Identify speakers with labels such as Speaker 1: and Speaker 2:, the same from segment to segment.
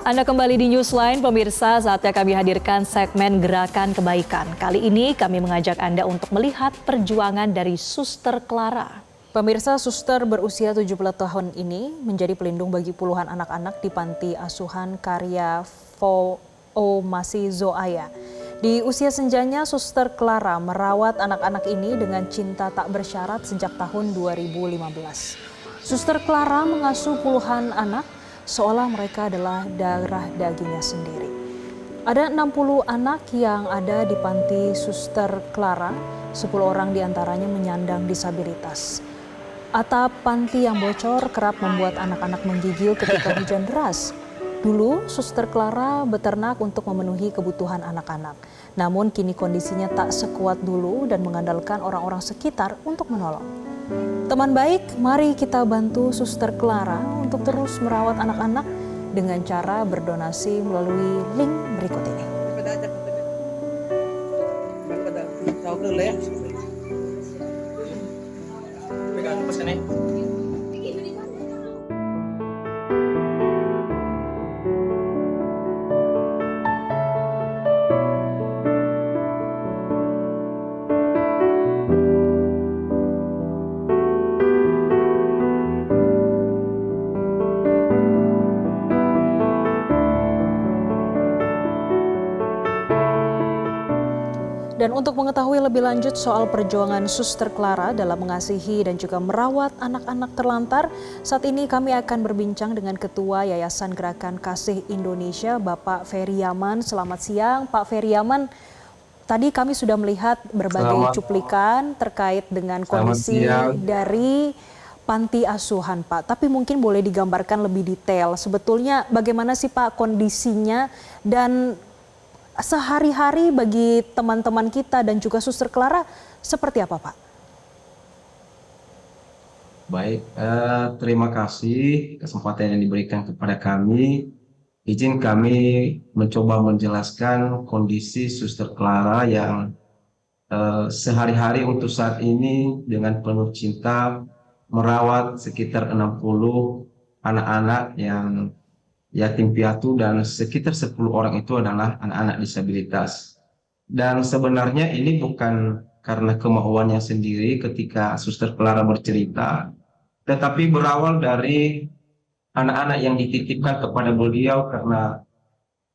Speaker 1: Anda kembali di Newsline, pemirsa. Saatnya kami hadirkan segmen Gerakan Kebaikan. Kali ini kami mengajak Anda untuk melihat perjuangan dari Suster Clara. Pemirsa, Suster berusia 70 tahun ini menjadi pelindung bagi puluhan anak-anak di Panti Asuhan Karya Masih Zoaya. Di usia senjanya, Suster Clara merawat anak-anak ini dengan cinta tak bersyarat sejak tahun 2015. Suster Clara mengasuh puluhan anak seolah mereka adalah darah dagingnya sendiri. Ada 60 anak yang ada di panti Suster Clara, 10 orang diantaranya menyandang disabilitas. Atap panti yang bocor kerap membuat anak-anak menggigil ketika hujan deras. Dulu, Suster Clara beternak untuk memenuhi kebutuhan anak-anak. Namun kini kondisinya tak sekuat dulu dan mengandalkan orang-orang sekitar untuk menolong. Teman baik, mari kita bantu Suster Clara untuk terus merawat anak-anak dengan cara berdonasi melalui link berikut ini. Dan untuk mengetahui lebih lanjut soal perjuangan Suster Clara dalam mengasihi dan juga merawat anak-anak terlantar, saat ini kami akan berbincang dengan Ketua Yayasan Gerakan Kasih Indonesia, Bapak Ferry Yaman. Selamat siang, Pak Ferry Yaman. Tadi kami sudah melihat berbagai cuplikan terkait dengan kondisi dari panti asuhan, Pak. Tapi mungkin boleh digambarkan lebih detail. Sebetulnya bagaimana sih, Pak, kondisinya dan sehari-hari bagi teman-teman kita dan juga Suster Clara seperti apa, Pak?
Speaker 2: Baik, terima kasih kesempatan yang diberikan kepada kami. Izin kami mencoba menjelaskan kondisi Suster Clara yang sehari-hari untuk saat ini dengan penuh cinta merawat sekitar 60 anak-anak yang yatim piatu dan sekitar 10 orang itu adalah anak-anak disabilitas. Dan sebenarnya ini bukan karena kemauannya sendiri ketika Suster Clara bercerita, tetapi berawal dari anak-anak yang dititipkan kepada beliau karena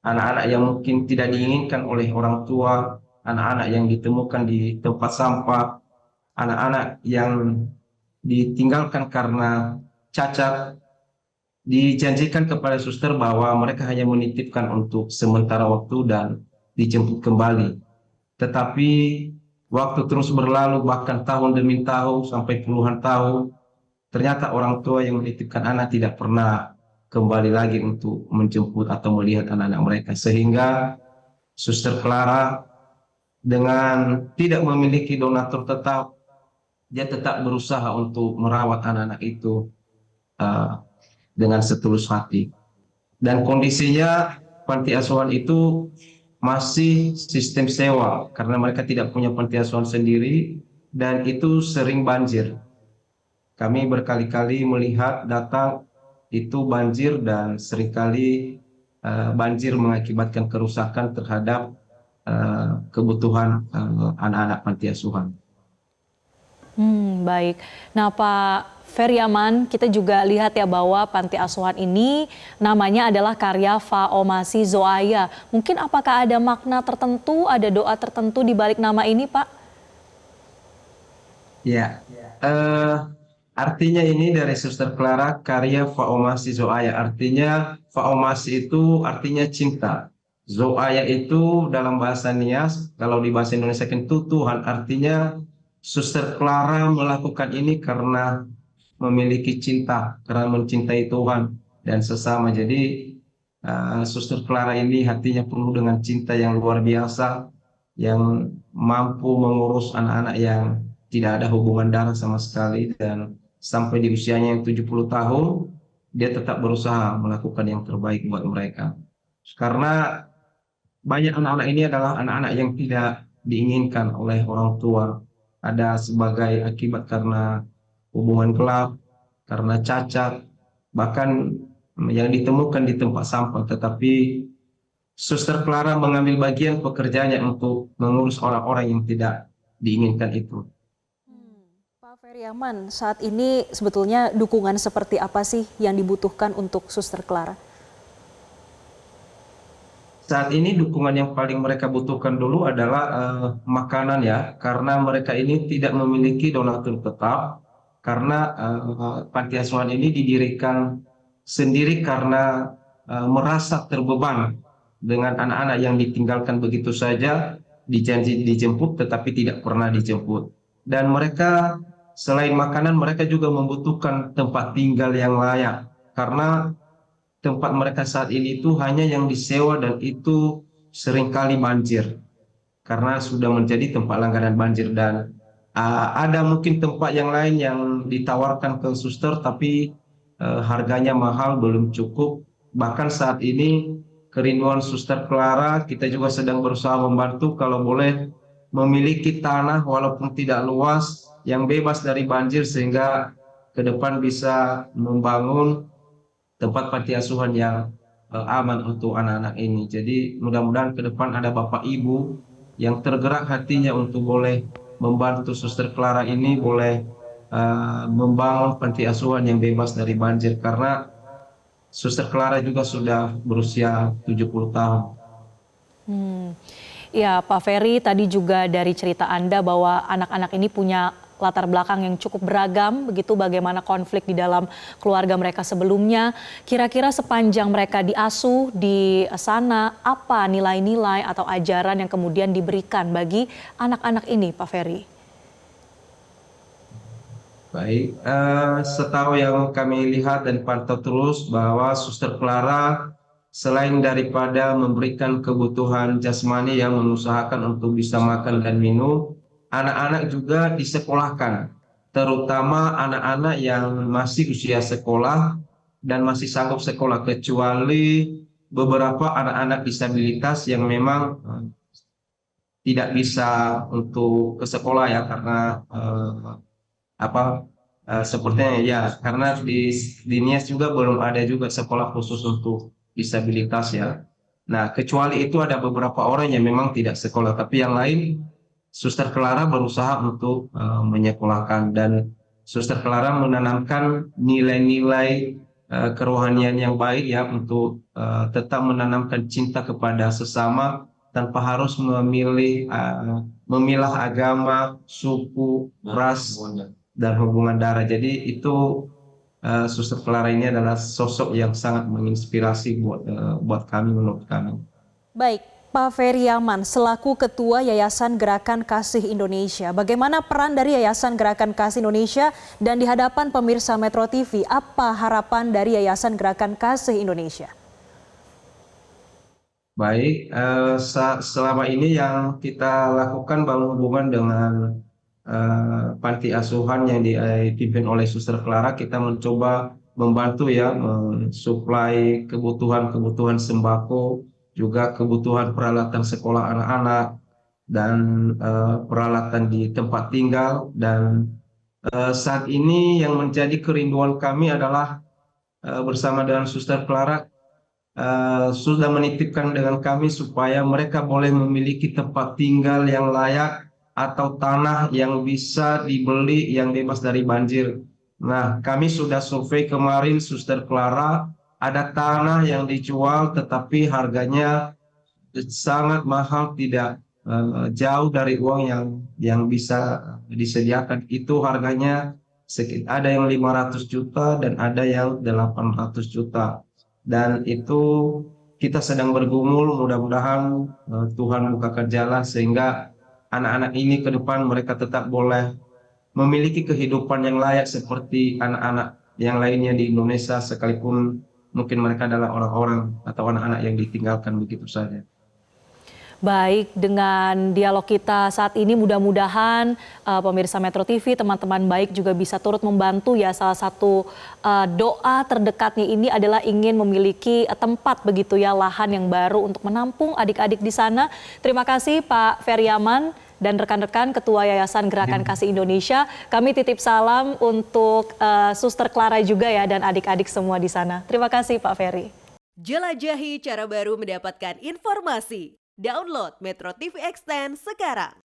Speaker 2: anak-anak yang mungkin tidak diinginkan oleh orang tua, anak-anak yang ditemukan di tempat sampah, anak-anak yang ditinggalkan karena cacat. Dijanjikan kepada suster bahwa mereka hanya menitipkan untuk sementara waktu dan dijemput kembali. Tetapi waktu terus berlalu, bahkan tahun demi tahun sampai puluhan tahun, ternyata orang tua yang menitipkan anak tidak pernah kembali lagi untuk menjemput atau melihat anak-anak mereka. Sehingga Suster Clara dengan tidak memiliki donatur tetap, dia tetap berusaha untuk merawat anak-anak itu dengan setulus hati. Dan kondisinya panti asuhan itu masih sistem sewa karena mereka tidak punya panti asuhan sendiri dan itu sering banjir. Kami berkali-kali melihat datang itu banjir dan seringkali banjir mengakibatkan kerusakan terhadap kebutuhan anak-anak panti asuhan.
Speaker 1: Baik. Nah, Pak Ferry Yaman, kita juga lihat ya bahwa panti asuhan ini namanya adalah Karya Masih Zoaya. Mungkin apakah ada makna tertentu, ada doa tertentu di balik nama ini, Pak?
Speaker 2: Ya, artinya ini dari Suster Clara Karya Masih Zoaya. Artinya Masih itu artinya cinta. Zoaya itu dalam bahasa Nias, kalau di bahasa Indonesia itu Tuhan. Artinya Suster Clara melakukan ini karena memiliki cinta, karena mencintai Tuhan dan sesama. Jadi Suster Clara ini hatinya penuh dengan cinta yang luar biasa, yang mampu mengurus anak-anak yang tidak ada hubungan darah sama sekali, dan sampai di usianya yang 70 tahun dia tetap berusaha melakukan yang terbaik buat mereka. Karena banyak anak-anak ini adalah anak-anak yang tidak diinginkan oleh orang tua. Ada sebagai akibat karena hubungan gelap, karena cacat, bahkan yang ditemukan di tempat sampah, tetapi Suster Clara mengambil bagian pekerjaannya untuk mengurus orang-orang yang tidak diinginkan itu.
Speaker 1: Pak Feryaman, saat ini sebetulnya dukungan seperti apa sih yang dibutuhkan untuk Suster Clara?
Speaker 2: Saat ini dukungan yang paling mereka butuhkan dulu adalah makanan ya, karena mereka ini tidak memiliki donatur tetap, karena panti asuhan ini didirikan sendiri karena merasa terbeban dengan anak-anak yang ditinggalkan begitu saja, dijanji dijemput tetapi tidak pernah dijemput. Dan mereka selain makanan, mereka juga membutuhkan tempat tinggal yang layak, karena tempat mereka saat ini itu hanya yang disewa dan itu seringkali banjir karena sudah menjadi tempat langganan banjir. Dan ada mungkin tempat yang lain yang ditawarkan ke suster tapi harganya mahal, belum cukup. Bahkan saat ini kerinduan Suster Clara, kita juga sedang berusaha membantu kalau boleh memiliki tanah walaupun tidak luas yang bebas dari banjir, sehingga ke depan bisa membangun tempat panti asuhan yang aman untuk anak-anak ini. Jadi mudah-mudahan ke depan ada bapak ibu yang tergerak hatinya untuk boleh membantu Suster Clara ini, boleh membangun panti asuhan yang bebas dari banjir, karena Suster Clara juga sudah berusia 70 tahun.
Speaker 1: Ya, Pak Ferry, tadi juga dari cerita Anda bahwa anak-anak ini punya latar belakang yang cukup beragam, begitu bagaimana konflik di dalam keluarga mereka sebelumnya. Kira-kira sepanjang mereka diasuh di sana, apa nilai-nilai atau ajaran yang kemudian diberikan bagi anak-anak ini, Pak Ferry?
Speaker 2: Baik, setahu yang kami lihat dan pantau terus bahwa Suster Clara selain daripada memberikan kebutuhan jasmani yang mengusahakan untuk bisa makan dan minum, anak-anak juga disekolahkan, terutama anak-anak yang masih usia sekolah dan masih sanggup sekolah, kecuali beberapa anak-anak disabilitas yang memang tidak bisa untuk ke sekolah ya, karena sepertinya ya karena di Nias juga belum ada juga sekolah khusus untuk disabilitas ya. Nah, kecuali itu ada beberapa orang yang memang tidak sekolah, tapi yang lain Suster Clara berusaha untuk menyekolahkan, dan Suster Clara menanamkan nilai-nilai kerohanian yang baik ya, untuk tetap menanamkan cinta kepada sesama tanpa harus memilah agama, suku, ras, dan hubungan darah. Jadi itu Suster Clara ini adalah sosok yang sangat menginspirasi buat kami, menurut kami.
Speaker 1: Baik, Pak Feryaman, selaku Ketua Yayasan Gerakan Kasih Indonesia, bagaimana peran dari Yayasan Gerakan Kasih Indonesia dan di hadapan pemirsa Metro TV, apa harapan dari Yayasan Gerakan Kasih Indonesia?
Speaker 2: Baik, selama ini yang kita lakukan berhubungan dengan panti asuhan yang dipimpin oleh Suster Clara, kita mencoba membantu ya, mensuplai kebutuhan sembako, juga kebutuhan peralatan sekolah anak-anak, dan peralatan di tempat tinggal. Dan saat ini yang menjadi kerinduan kami adalah bersama dengan Suster Clara sudah menitipkan dengan kami supaya mereka boleh memiliki tempat tinggal yang layak atau tanah yang bisa dibeli yang bebas dari banjir. Nah, kami sudah survei kemarin, Suster Clara, ada tanah yang dijual tetapi harganya sangat mahal, tidak jauh dari uang yang bisa disediakan. Itu harganya ada yang 500 juta dan ada yang 800 juta. Dan itu kita sedang bergumul, mudah-mudahan Tuhan bukakan jalan sehingga anak-anak ini ke depan mereka tetap boleh memiliki kehidupan yang layak seperti anak-anak yang lainnya di Indonesia, sekalipun mungkin mereka adalah orang-orang atau anak-anak yang ditinggalkan begitu saja.
Speaker 1: Baik, dengan dialog kita saat ini mudah-mudahan pemirsa Metro TV, teman-teman baik juga bisa turut membantu ya. Salah satu doa terdekatnya ini adalah ingin memiliki tempat begitu ya, lahan yang baru untuk menampung adik-adik di sana. Terima kasih Pak Feryaman dan rekan-rekan Ketua Yayasan Gerakan Kasih Indonesia. Kami titip salam untuk Suster Clara juga ya dan adik-adik semua di sana. Terima kasih Pak Ferry.
Speaker 3: Jelajahi cara baru mendapatkan informasi. Download Metro TV Extend sekarang.